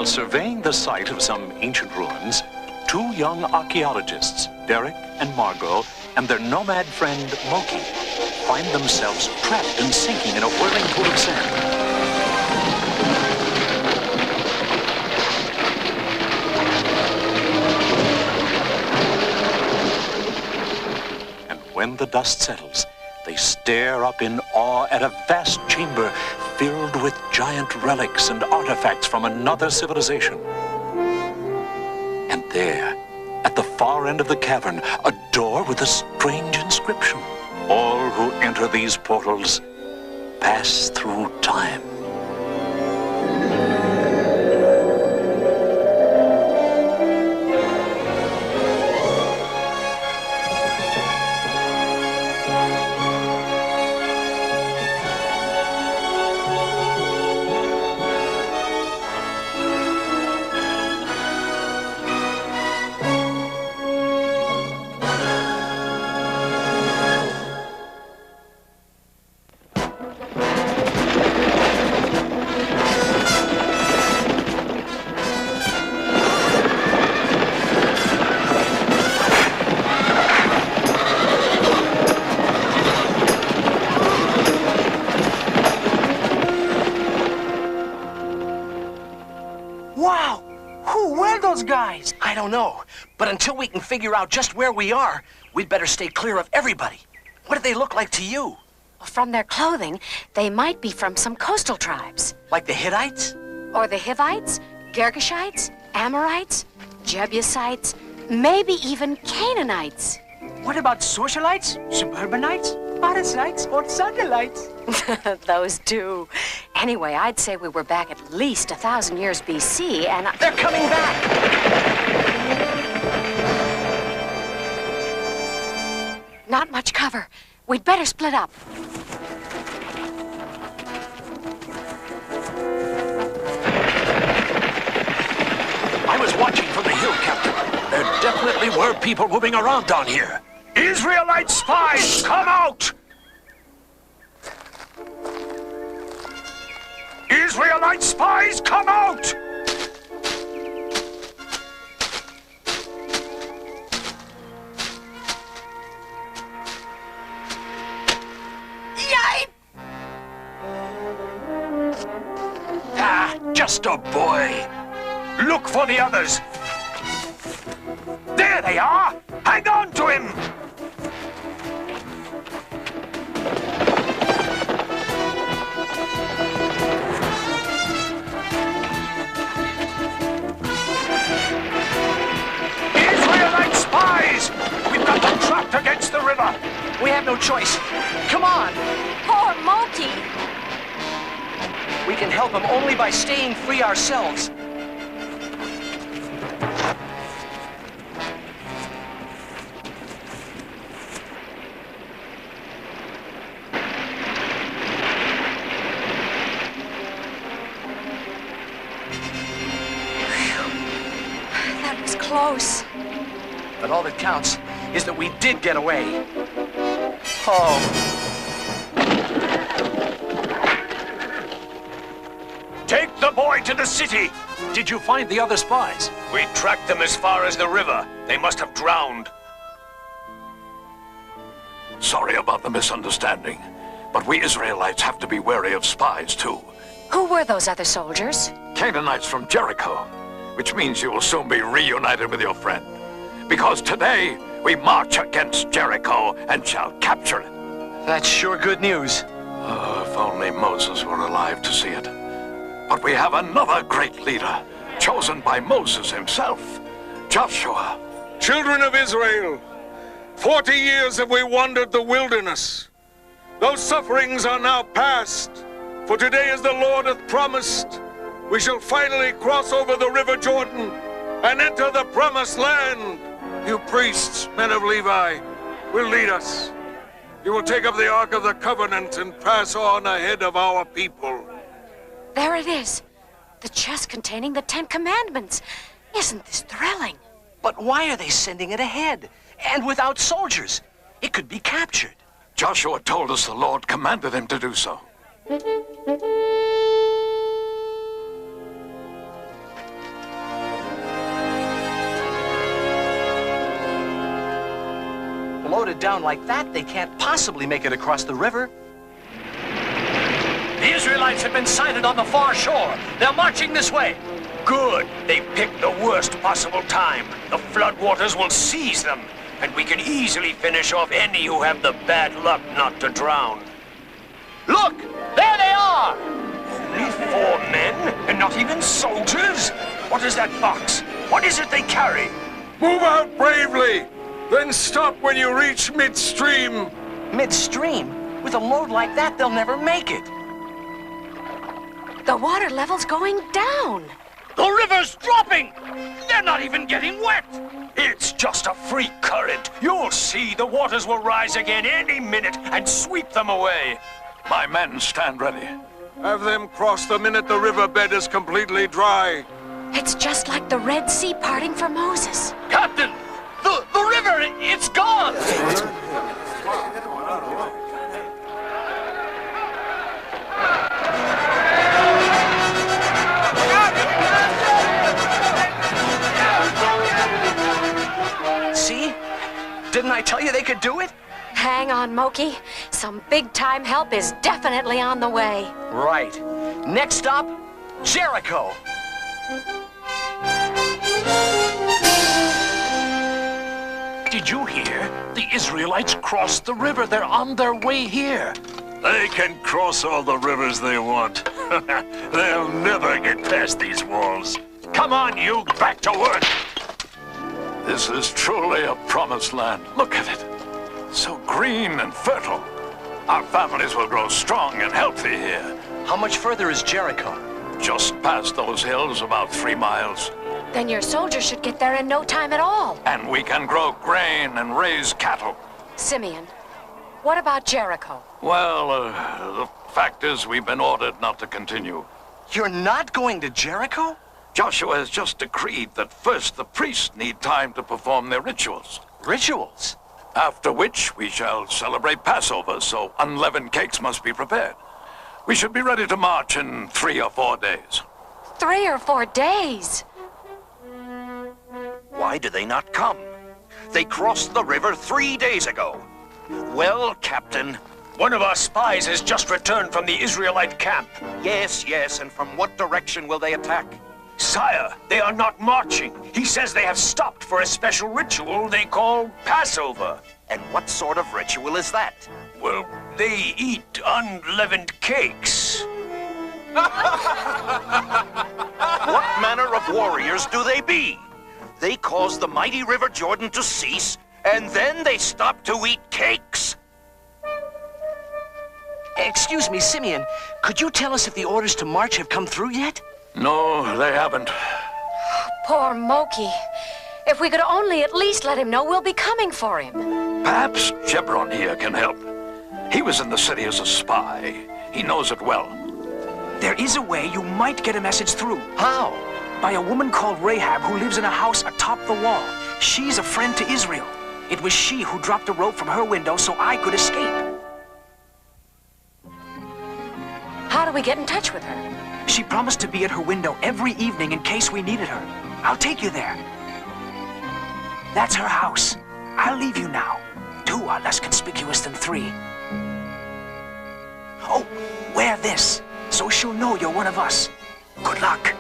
While surveying the site of some ancient ruins, two young archaeologists, Derek and Margot, and their nomad friend, Moki, find themselves trapped and sinking in a whirling pool of sand. When the dust settles, they stare up in awe at a vast chamber filled with giant relics and artifacts from another civilization. And there, at the far end of the cavern, a door with a strange inscription. All who enter these portals pass through time. Wow! Who were those guys? I don't know. But until we can figure out just where we are, we'd better stay clear of everybody. What do they look like to you? Well, from their clothing, they might be from some coastal tribes. Like the Hittites? Or the Hivites, Girgashites, Amorites, Jebusites, maybe even Canaanites. What about socialites, suburbanites, parasites, or satellites? Those two. Anyway, I'd say we were back at least 1,000 years BC, and They're coming back! Not much cover. We'd better split up. I was watching from the hill, Captain. There definitely were people moving around down here. Israelite spies, come out! Israelite spies, come out! Yipe! Ah, just a boy. Look for the others. There they are! Hang on to him! Israelite spies! We've got them trapped against the river! We have no choice. Come on! Poor Moki! We can help them only by staying free ourselves. That was close. But all that counts is that we did get away. Oh. Take the boy to the city! Did you find the other spies? We tracked them as far as the river. They must have drowned. Sorry about the misunderstanding, but we Israelites have to be wary of spies, too. Who were those other soldiers? Canaanites from Jericho, which means you will soon be reunited with your friend. Because today, we march against Jericho and shall capture it. That's sure good news. If only Moses were alive to see it. But we have another great leader, chosen by Moses himself, Joshua. Children of Israel, 40 years have we wandered the wilderness. Those sufferings are now past, for today, as the Lord hath promised, we shall finally cross over the river Jordan and enter the promised land. You priests, men of Levi, will lead us. You will take up the Ark of the Covenant and pass on ahead of our people. There it is. The chest containing the 10 Commandments. Isn't this thrilling? But why are they sending it ahead? And without soldiers? It could be captured. Joshua told us the Lord commanded him to do so. loaded down like that, they can't possibly make it across the river. The Israelites have been sighted on the far shore. They're marching this way. Good. They picked the worst possible time. The floodwaters will seize them, and we can easily finish off any who have the bad luck not to drown. Look! There they are! Only 4 men, and not even soldiers? What is that box? What is it they carry? Move out bravely! Then stop when you reach midstream. Midstream? With a load like that, they'll never make it. The water level's going down. The river's dropping! They're not even getting wet! It's just a freak current. You'll see the waters will rise again any minute and sweep them away. My men stand ready. Have them cross the minute the riverbed is completely dry. It's just like the Red Sea parting for Moses. Captain! The river, it's gone! See? Didn't I tell you they could do it? Hang on, Moki. Some big-time help is definitely on the way. Right. Next stop, Jericho. Did you hear? The Israelites crossed the river. They're on their way here. They can cross all the rivers they want. They'll never get past these walls. Come on, you, back to work! This is truly a promised land. Look at it. So green and fertile. Our families will grow strong and healthy here. How much further is Jericho? Just past those hills, about 3 miles. Then your soldiers should get there in no time at all. And we can grow grain and raise cattle. Simeon, what about Jericho? Well, the fact is we've been ordered not to continue. You're not going to Jericho? Joshua has just decreed that first the priests need time to perform their rituals. Rituals? After which we shall celebrate Passover, so unleavened cakes must be prepared. We should be ready to march in 3 or 4 days. 3 or 4 days? Why do they not come? They crossed the river 3 days ago. Well, Captain. One of our spies has just returned from the Israelite camp. Yes, and from what direction will they attack? Sire, they are not marching. He says they have stopped for a special ritual they call Passover. And what sort of ritual is that? Well, they eat unleavened cakes. What manner of warriors do they be? They cause the mighty River Jordan to cease, and then they stop to eat cakes? Excuse me, Simeon, could you tell us if the orders to march have come through yet? No, they haven't. Poor Moki. If we could only at least let him know we'll be coming for him. Perhaps Chebron here can help. He was in the city as a spy. He knows it well. There is a way you might get a message through. How? By a woman called Rahab who lives in a house atop the wall. She's a friend to Israel. It was she who dropped a rope from her window so I could escape. How do we get in touch with her? She promised to be at her window every evening in case we needed her. I'll take you there. That's her house. I'll leave you now. 2 are less conspicuous than 3. Oh, wear this, so she'll know you're one of us. Good luck.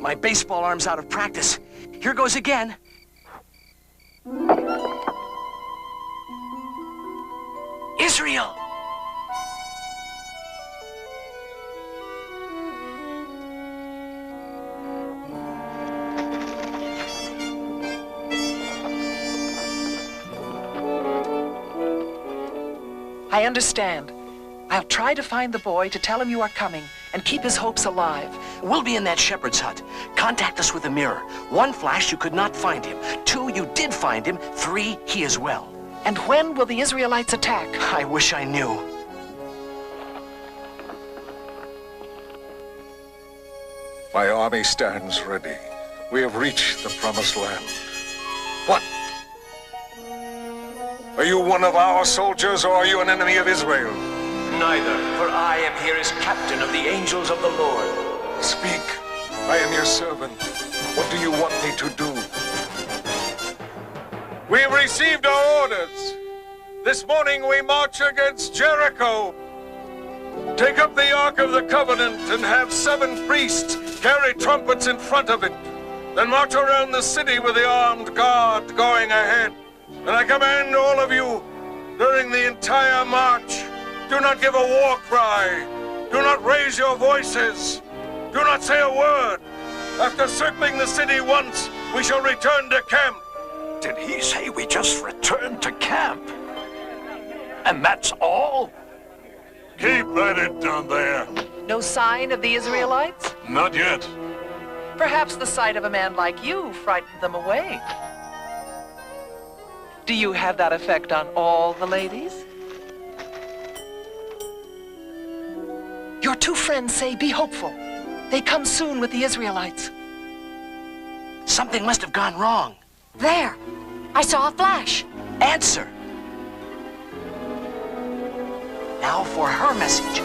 My baseball arm's out of practice. Here goes again. Israel! I understand. I'll try to find the boy to tell him you are coming and keep his hopes alive. We'll be in that shepherd's hut. Contact us with a mirror. 1 flash, you could not find him. 2, you did find him. 3, he is well. And when will the Israelites attack? I wish I knew. My army stands ready. We have reached the promised land. What? Are you one of our soldiers or are you an enemy of Israel? Neither, for I am here as captain of the angels of the Lord. Speak. I am your servant. What do you want me to do? We have received our orders. This morning we march against Jericho. Take up the Ark of the Covenant and have 7 priests carry trumpets in front of it. Then march around the city with the armed guard going ahead. And I command all of you, during the entire march, do not give a war cry. Do not raise your voices. Do not say a word. After circling the city once, we shall return to camp. Did he say we just returned to camp? And that's all? Keep at it down there. No sign of the Israelites? Not yet. Perhaps the sight of a man like you frightened them away. Do you have that effect on all the ladies? Your 2 friends say be hopeful. They come soon with the Israelites. Something must have gone wrong. There. I saw a flash. Answer. Now for her message.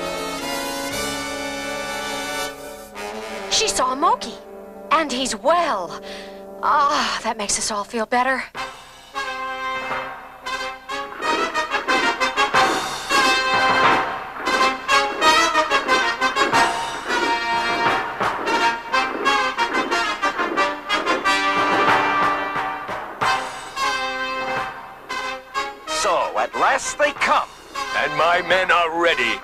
She saw Moki. And he's well. Ah, that makes us all feel better. So, at last they come. And my men are ready.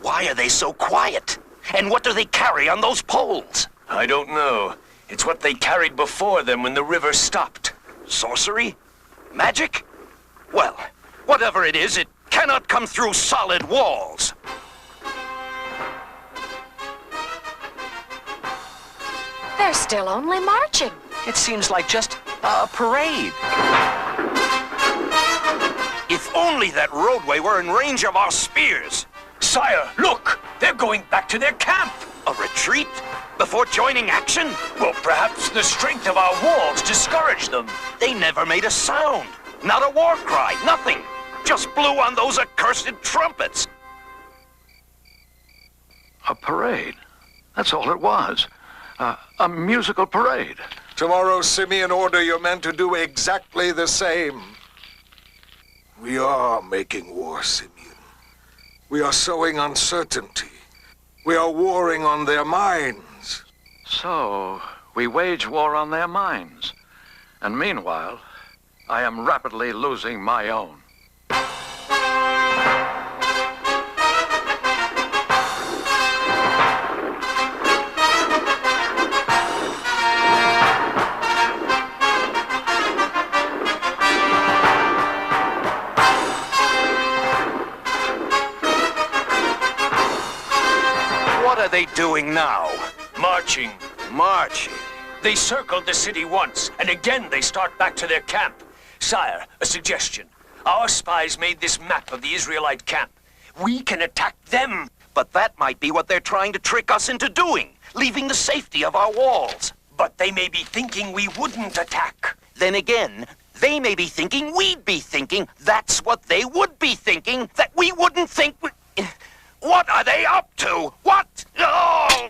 Why are they so quiet? And what do they carry on those poles? I don't know. It's what they carried before them when the river stopped. Sorcery? Magic? Well, whatever it is, it cannot come through solid walls. They're still only marching. It seems like just a parade. If only that roadway were in range of our spears. Sire, look! They're going back to their camp! A retreat? Before joining action? Well, perhaps the strength of our walls discouraged them. They never made a sound. Not a war cry, nothing. Just blew on those accursed trumpets. A parade. That's all it was. A musical parade. Tomorrow, Simeon, order your men to do exactly the same. We are making war, Simeon. We are sowing uncertainty. We are warring on their minds. So, we wage war on their minds. And meanwhile, I am rapidly losing my own. What are they doing now? Marching. Marching. They circled the city once, and again they start back to their camp. Sire, a suggestion. Our spies made this map of the Israelite camp. We can attack them. But that might be what they're trying to trick us into doing, leaving the safety of our walls. But they may be thinking we wouldn't attack. Then again, they may be thinking we'd be thinking that's what they would be thinking, that we wouldn't think. What are they up to? What? Oh!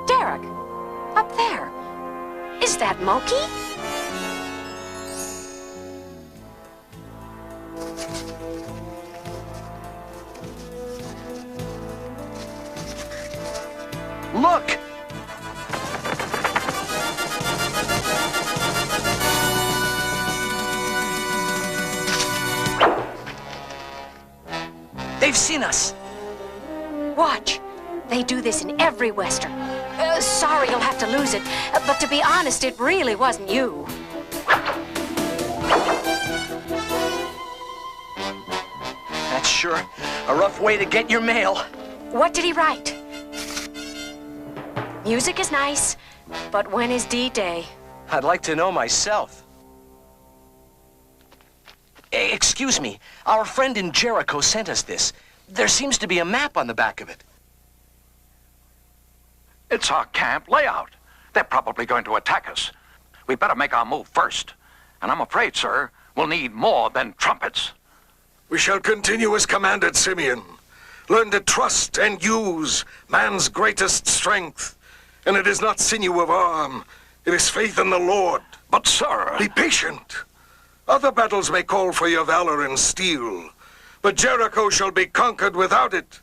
Derek, up there. Is that Moki? Look! They've seen us. Watch. They do this in every Western. Sorry you'll have to lose it, but to be honest, it really wasn't you. That's sure a rough way to get your mail. What did he write? Music is nice, but when is D-Day? I'd like to know myself. Excuse me. Our friend in Jericho sent us this. There seems to be a map on the back of it. It's our camp layout. They're probably going to attack us. We better make our move first. And I'm afraid, sir, we'll need more than trumpets. We shall continue as commanded, Simeon. Learn to trust and use man's greatest strength. And it is not sinew of arm. It is faith in the Lord. But, sir... Be patient. Other battles may call for your valor and steel, but Jericho shall be conquered without it.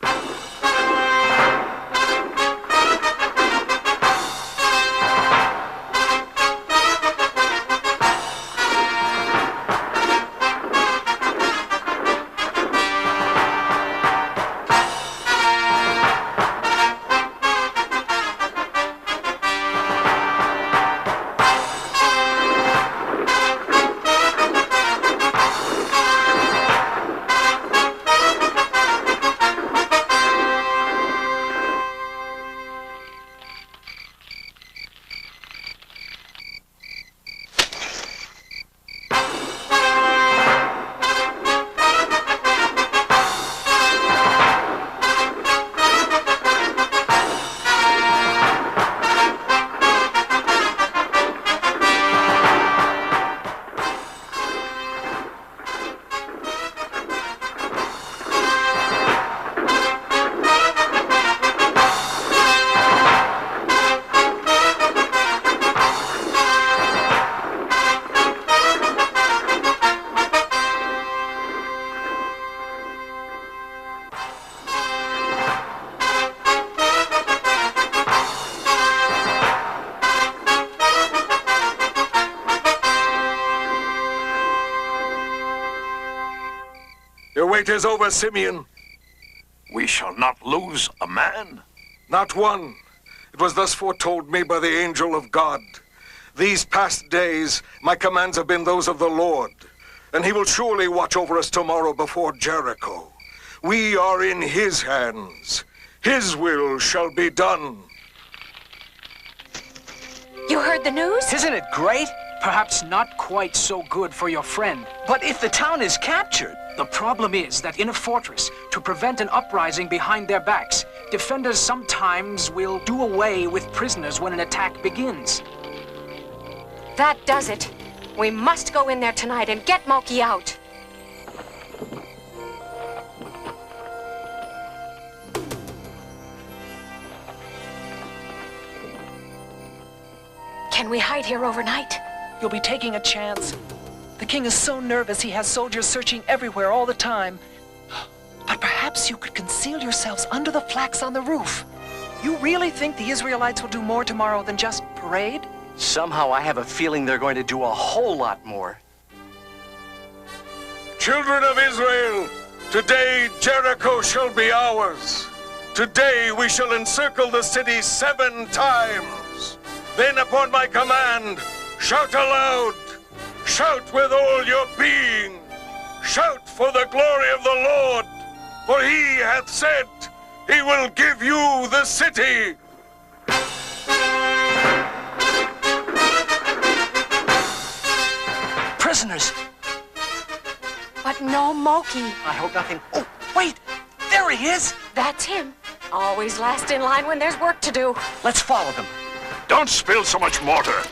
Your wait is over, Simeon. We shall not lose a man. Not one. It was thus foretold me by the angel of God. These past days, my commands have been those of the Lord, and he will surely watch over us tomorrow before Jericho. We are in his hands. His will shall be done. You heard the news? Isn't it great? Perhaps not quite so good for your friend. But if the town is captured... The problem is that in a fortress, to prevent an uprising behind their backs, defenders sometimes will do away with prisoners when an attack begins. That does it. We must go in there tonight and get Moki out. Can we hide here overnight? You'll be taking a chance. The king is so nervous he has soldiers searching everywhere all the time. But perhaps you could conceal yourselves under the flax on the roof. You really think the Israelites will do more tomorrow than just parade? Somehow I have a feeling they're going to do a whole lot more. Children of Israel, today Jericho shall be ours. Today we shall encircle the city 7 times. Then upon my command, shout aloud. Shout with all your being. Shout for the glory of the Lord. For he hath said, he will give you the city. Prisoners. But no Moki. I hope nothing... Oh, wait! There he is! That's him. Always last in line when there's work to do. Let's follow them. Don't spill so much mortar.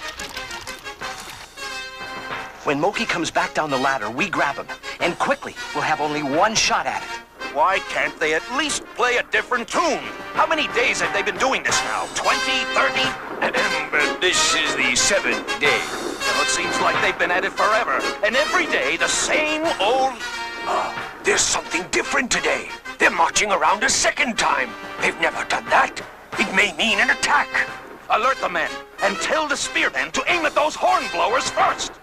When Moki comes back down the ladder, we grab him. And quickly, we'll have only one shot at it. Why can't they at least play a different tune? How many days have they been doing this now? 20, 30? This is the 7th day. Well, it seems like they've been at it forever. And every day, the same old... There's something different today. They're marching around a second time. They've never done that. It may mean an attack. Alert the men, and tell the spearmen to aim at those horn blowers first.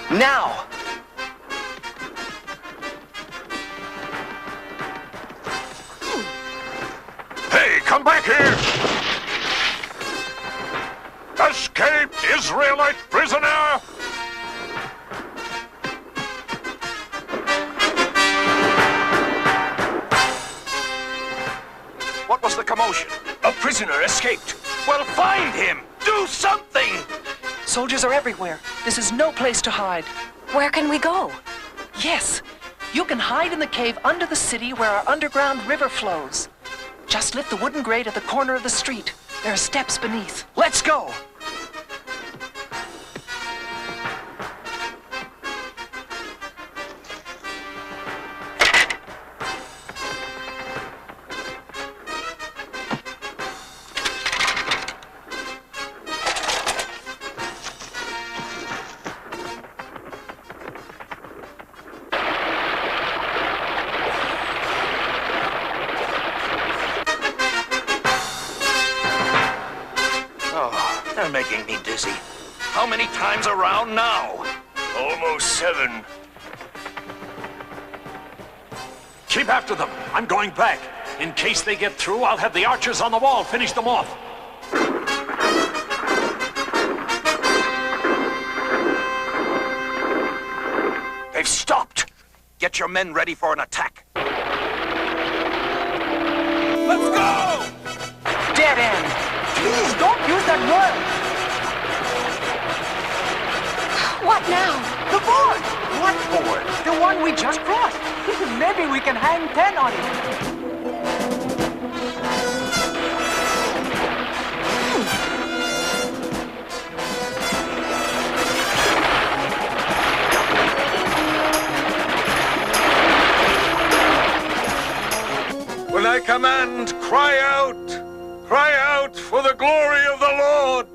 Now! Hey, come back here! Escaped Israelite prisoner! What was the commotion? A prisoner escaped. Well, find him! Do something! Soldiers are everywhere. This is no place to hide. Where can we go? Yes, you can hide in the cave under the city where our underground river flows. Just lift the wooden grate at the corner of the street. There are steps beneath. Let's go! They're making me dizzy. How many times around now? Almost 7. Keep after them. I'm going back. In case they get through, I'll have the archers on the wall finish them off. They've stopped. Get your men ready for an attack. Let's go! Dead end! Please don't use that word! What now? The board! What board? The one we just brought. Maybe we can hang 10 on it. When I command, cry out! Cry out for the glory of the Lord!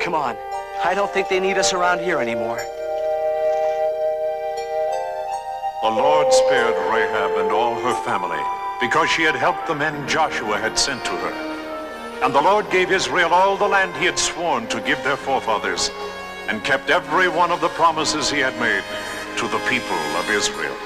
Come on. I don't think they need us around here anymore. The Lord spared Rahab and all her family because she had helped the men Joshua had sent to her. And the Lord gave Israel all the land he had sworn to give their forefathers, and kept every one of the promises he had made to the people of Israel.